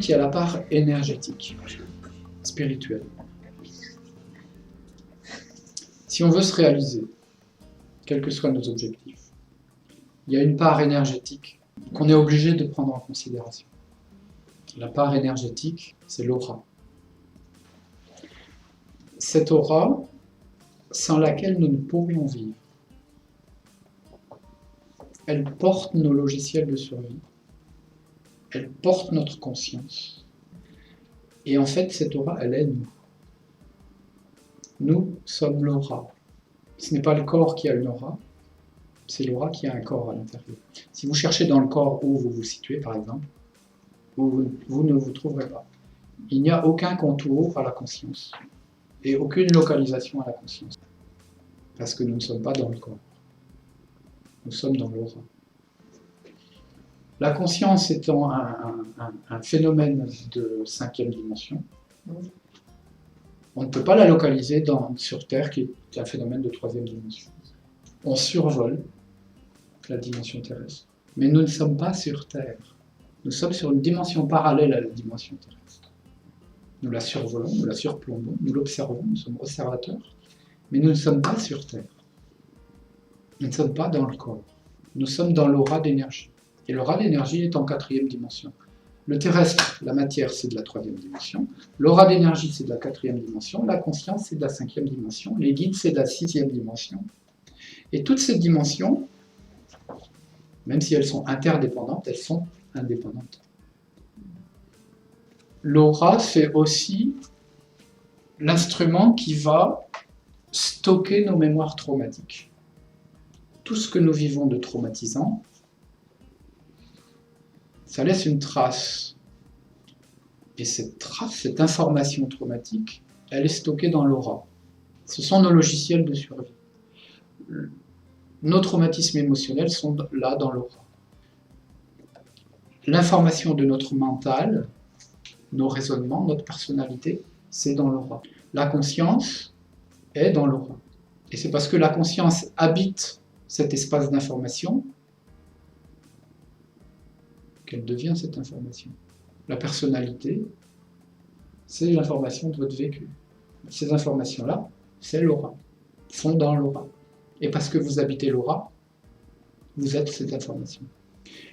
Ensuite, il y a la part énergétique, spirituelle. Si on veut se réaliser, quels que soient nos objectifs, il y a une part énergétique qu'on est obligé de prendre en considération. La part énergétique, c'est l'aura. Cette aura, sans laquelle nous ne pourrions vivre. Elle porte nos logiciels de survie. Elle porte notre conscience. Et en fait, cette aura, elle est nous. Nous sommes l'aura. Ce n'est pas le corps qui a une aura, c'est l'aura qui a un corps à l'intérieur. Si vous cherchez dans le corps où vous vous situez, par exemple, vous ne vous trouverez pas. Il n'y a aucun contour à la conscience et aucune localisation à la conscience. Parce que nous ne sommes pas dans le corps. Nous sommes dans l'aura. La conscience étant un phénomène de 5e dimension, on ne peut pas la localiser sur Terre, qui est un phénomène de 3e dimension. On survole la dimension terrestre. Mais nous ne sommes pas sur Terre. Nous sommes sur une dimension parallèle à la dimension terrestre. Nous la survolons, nous la surplombons, nous l'observons, nous sommes observateurs, mais nous ne sommes pas sur Terre. Nous ne sommes pas dans le corps. Nous sommes dans l'aura d'énergie. Et l'aura d'énergie est en 4e dimension. Le terrestre, la matière, c'est de la 3e dimension. L'aura d'énergie, c'est de la 4e dimension. La conscience, c'est de la 5e dimension. Les guides, c'est de la 6e dimension. Et toutes ces dimensions, même si elles sont interdépendantes, elles sont indépendantes. L'aura, c'est aussi l'instrument qui va stocker nos mémoires traumatiques. Tout ce que nous vivons de traumatisant, ça laisse une trace. Et cette trace, cette information traumatique, elle est stockée dans l'aura. Ce sont nos logiciels de survie. Nos traumatismes émotionnels sont là dans l'aura. L'information de notre mental, nos raisonnements, notre personnalité, c'est dans l'aura. La conscience est dans l'aura. Et c'est parce que la conscience habite cet espace d'information qu'elle devient cette information. La personnalité, c'est l'information de votre vécu. Ces informations-là, c'est l'aura, sont dans l'aura. Et parce que vous habitez l'aura, vous êtes cette information.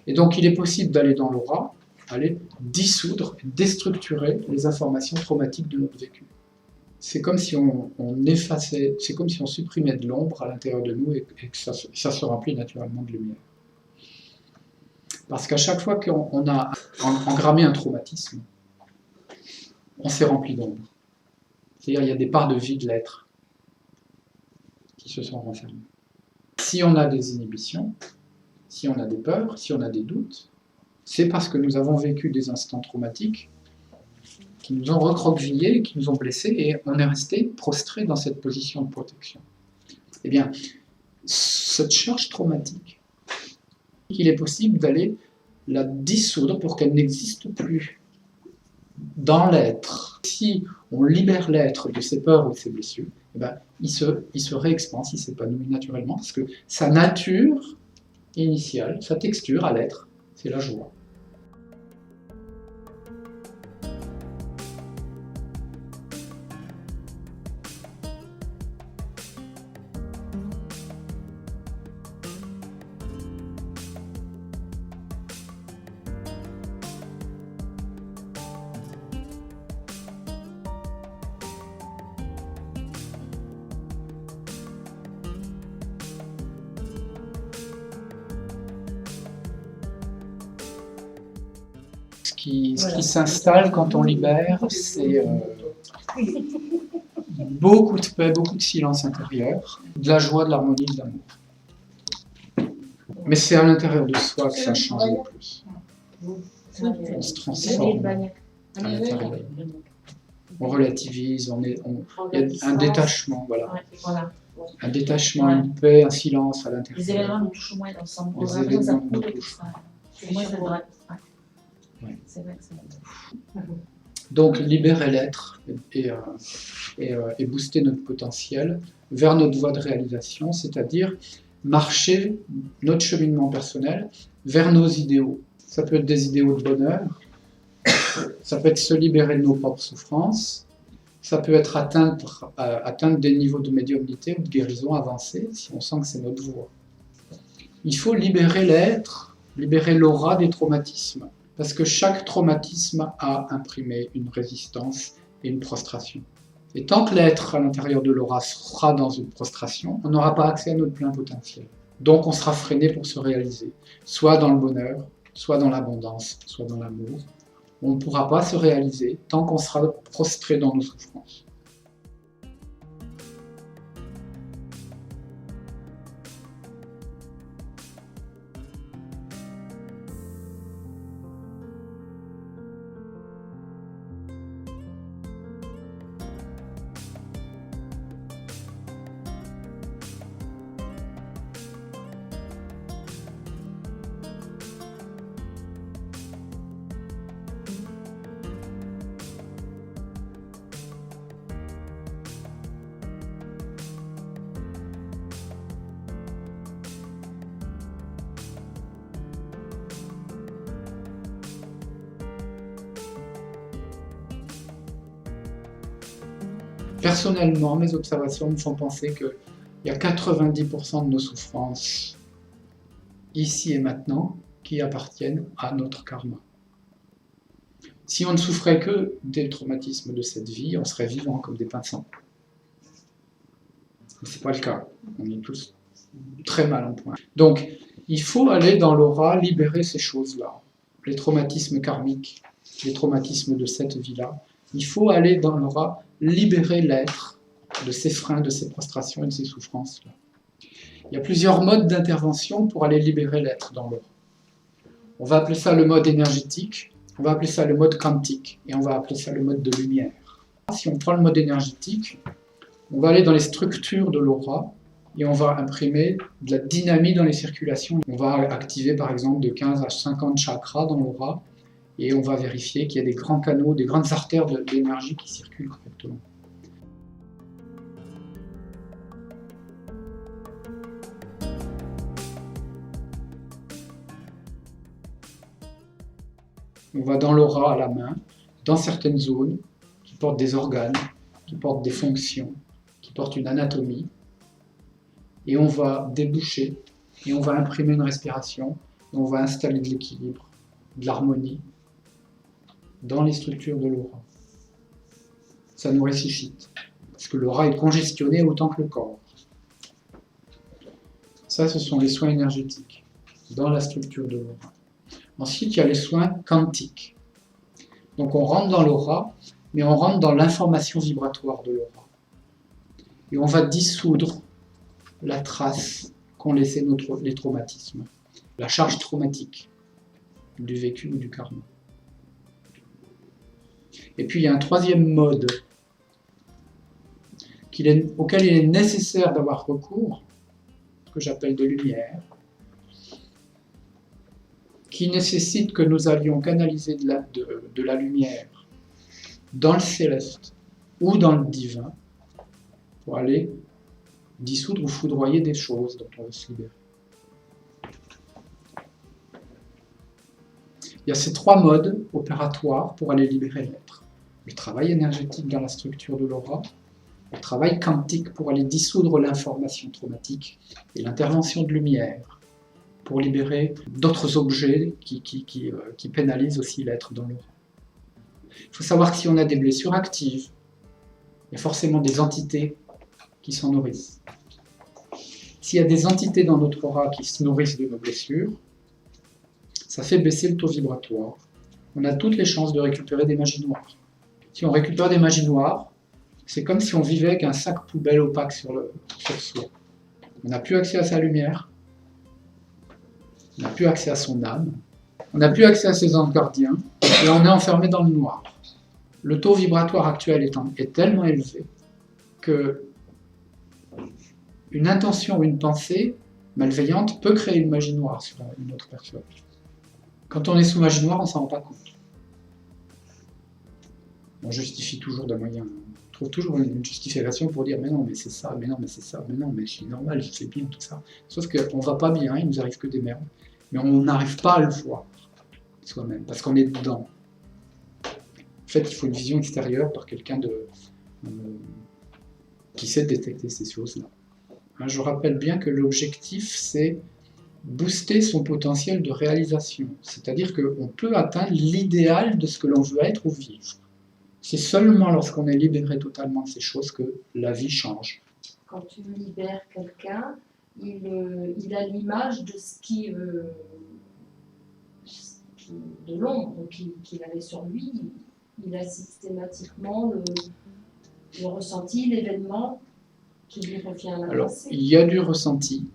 Et donc il est possible d'aller dans l'aura, aller dissoudre, déstructurer les informations traumatiques de notre vécu. C'est comme si on effaçait, c'est comme si on supprimait de l'ombre à l'intérieur de nous et que ça se remplit naturellement de lumière. Parce qu'à chaque fois qu'on a engrammé un traumatisme, on s'est rempli d'ombre. C'est-à-dire il y a des parts de vie de l'être qui se sont renfermées. Si on a des inhibitions, si on a des peurs, si on a des doutes, c'est parce que nous avons vécu des instants traumatiques qui nous ont recroquevillés, qui nous ont blessés, et on est resté prostré dans cette position de protection. Eh bien, cette charge traumatique, il est possible d'aller la dissoudre pour qu'elle n'existe plus dans l'être. Si on libère l'être de ses peurs ou de ses blessures, eh ben, il se réexpanse, il s'épanouit naturellement, parce que sa nature initiale, sa texture à l'être, c'est la joie. Ce qui s'installe quand on libère, c'est beaucoup de paix, beaucoup de silence intérieur, de la joie, de l'harmonie, de l'amour. Mais c'est à l'intérieur de soi que ça change le plus. On se transforme à l'intérieur. On relativise, il y a un détachement, voilà. Un détachement, une paix, un silence à l'intérieur. Les événements nous touchent moins dans le sens où Les événements nous touchent. Ouais. C'est vrai que c'est donc libérer l'être et booster notre potentiel vers notre voie de réalisation, c'est-à-dire marcher notre cheminement personnel vers nos idéaux. Ça peut être des idéaux de bonheur, Ça peut être se libérer de nos propres souffrances, ça peut être atteindre des niveaux de médiumnité ou de guérison avancée, si on sent que c'est notre voie. Il faut libérer l'être, libérer l'aura des traumatismes, parce que chaque traumatisme a imprimé une résistance et une prostration. Et tant que l'être à l'intérieur de l'aura sera dans une prostration, on n'aura pas accès à notre plein potentiel. Donc on sera freiné pour se réaliser, soit dans le bonheur, soit dans l'abondance, soit dans l'amour. On ne pourra pas se réaliser tant qu'on sera prostré dans nos souffrances. Personnellement, mes observations me font penser qu'il y a 90% de nos souffrances, ici et maintenant, qui appartiennent à notre karma. Si on ne souffrait que des traumatismes de cette vie, on serait vivant comme des pains de sang. Mais ce n'est pas le cas. On est tous très mal en point. Donc, il faut aller dans l'aura libérer ces choses-là. Les traumatismes karmiques, les traumatismes de cette vie-là. Il faut aller dans l'aura libérer l'être de ses freins, de ses prostrations et de ses souffrances-là. Il y a plusieurs modes d'intervention pour aller libérer l'être dans l'aura. On va appeler ça le mode énergétique, on va appeler ça le mode quantique, et on va appeler ça le mode de lumière. Si on prend le mode énergétique, on va aller dans les structures de l'aura, et on va imprimer de la dynamique dans les circulations. On va activer par exemple de 15 à 50 chakras dans l'aura, et on va vérifier qu'il y a des grands canaux, des grandes artères d'énergie qui circulent correctement. On va dans l'aura à la main, dans certaines zones qui portent des organes, qui portent des fonctions, qui portent une anatomie, et on va déboucher, et on va imprimer une respiration, et on va installer de l'équilibre, de l'harmonie, dans les structures de l'aura. Ça nous ressuscite, parce que l'aura est congestionnée autant que le corps. Ça, ce sont les soins énergétiques, dans la structure de l'aura. Ensuite, il y a les soins quantiques. Donc on rentre dans l'aura, mais on rentre dans l'information vibratoire de l'aura. Et on va dissoudre la trace qu'ont laissé les traumatismes, la charge traumatique du vécu ou du karma. Et puis il y a un troisième mode auquel il est nécessaire d'avoir recours, que j'appelle de lumière, qui nécessite que nous allions canaliser de la lumière dans le céleste ou dans le divin pour aller dissoudre ou foudroyer des choses dont on veut se libérer. Il y a ces trois modes opératoires pour aller libérer l'être. Le travail énergétique dans la structure de l'aura, le travail quantique pour aller dissoudre l'information traumatique et l'intervention de lumière pour libérer d'autres objets qui pénalisent aussi l'être dans l'aura. Il faut savoir que si on a des blessures actives, il y a forcément des entités qui s'en nourrissent. S'il y a des entités dans notre aura qui se nourrissent de nos blessures, ça fait baisser le taux vibratoire. On a toutes les chances de récupérer des magies noires. Si on récupère des magies noires, c'est comme si on vivait avec un sac poubelle opaque sur soi. On n'a plus accès à sa lumière, on n'a plus accès à son âme, on n'a plus accès à ses anges gardiens, et on est enfermé dans le noir. Le taux vibratoire actuel est tellement élevé que une intention ou une pensée malveillante peut créer une magie noire sur une autre personne. Quand on est sous magie noire, on ne s'en rend pas compte. On justifie toujours d'un moyen. On trouve toujours une justification pour dire mais non, mais c'est ça, mais non, mais c'est ça, mais non, mais je suis normal, je fais bien, tout ça. Sauf qu'on ne va pas bien, il nous arrive que des merdes. Mais on n'arrive pas à le voir soi-même, parce qu'on est dedans. fait, il faut une vision extérieure par quelqu'un qui sait détecter ces choses-là. Hein, je rappelle bien que l'objectif, c'est booster son potentiel de réalisation. C'est-à-dire qu'on peut atteindre l'idéal de ce que l'on veut être ou vivre. C'est seulement lorsqu'on est libéré totalement de ces choses que la vie change. Quand tu libères quelqu'un, il a l'image de ce qui de l'ombre qu'il avait sur lui. Il a systématiquement le ressenti, l'événement qui lui revient à la Alors, pensée. il y a du ressenti.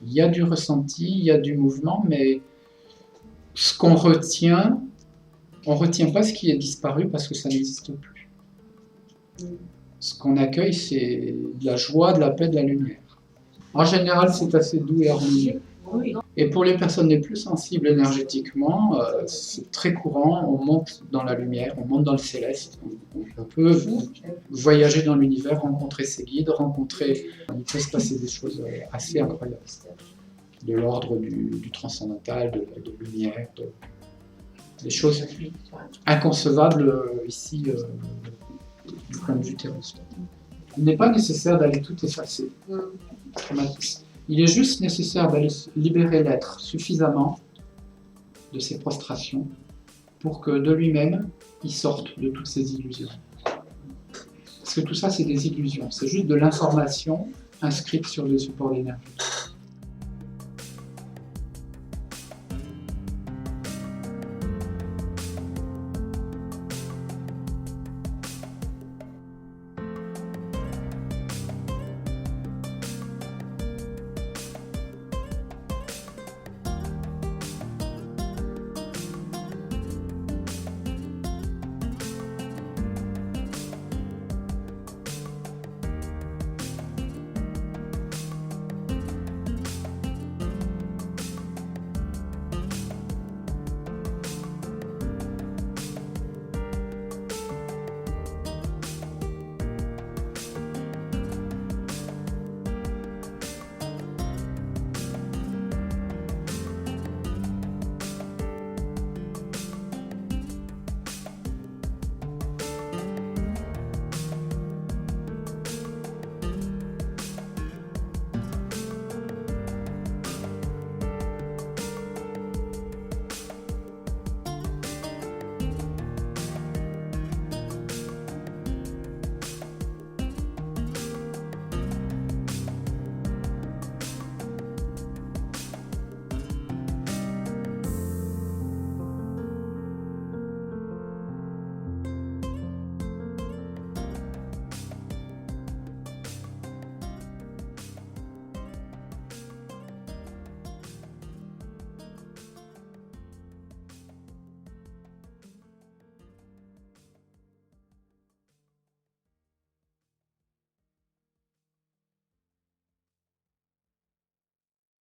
Il y a du ressenti, il y a du mouvement, mais ce qu'on retient, on ne retient pas ce qui est disparu parce que ça n'existe plus. Ce qu'on accueille, c'est de la joie, de la paix, de la lumière. En général, c'est assez doux et harmonieux. Oui. Et pour les personnes les plus sensibles énergétiquement, c'est très courant, on monte dans la lumière, on monte dans le céleste, on peut voyager dans l'univers, rencontrer ses guides, il peut se passer des choses assez incroyables, de l'ordre du transcendantal, de la lumière, des choses inconcevables ici du point de vue terrestre. Il n'est pas nécessaire d'aller tout effacer. Il est juste nécessaire d'aller libérer l'être suffisamment de ses prostrations pour que de lui-même, il sorte de toutes ces illusions. Parce que tout ça, c'est des illusions. C'est juste de l'information inscrite sur des supports d'énergie.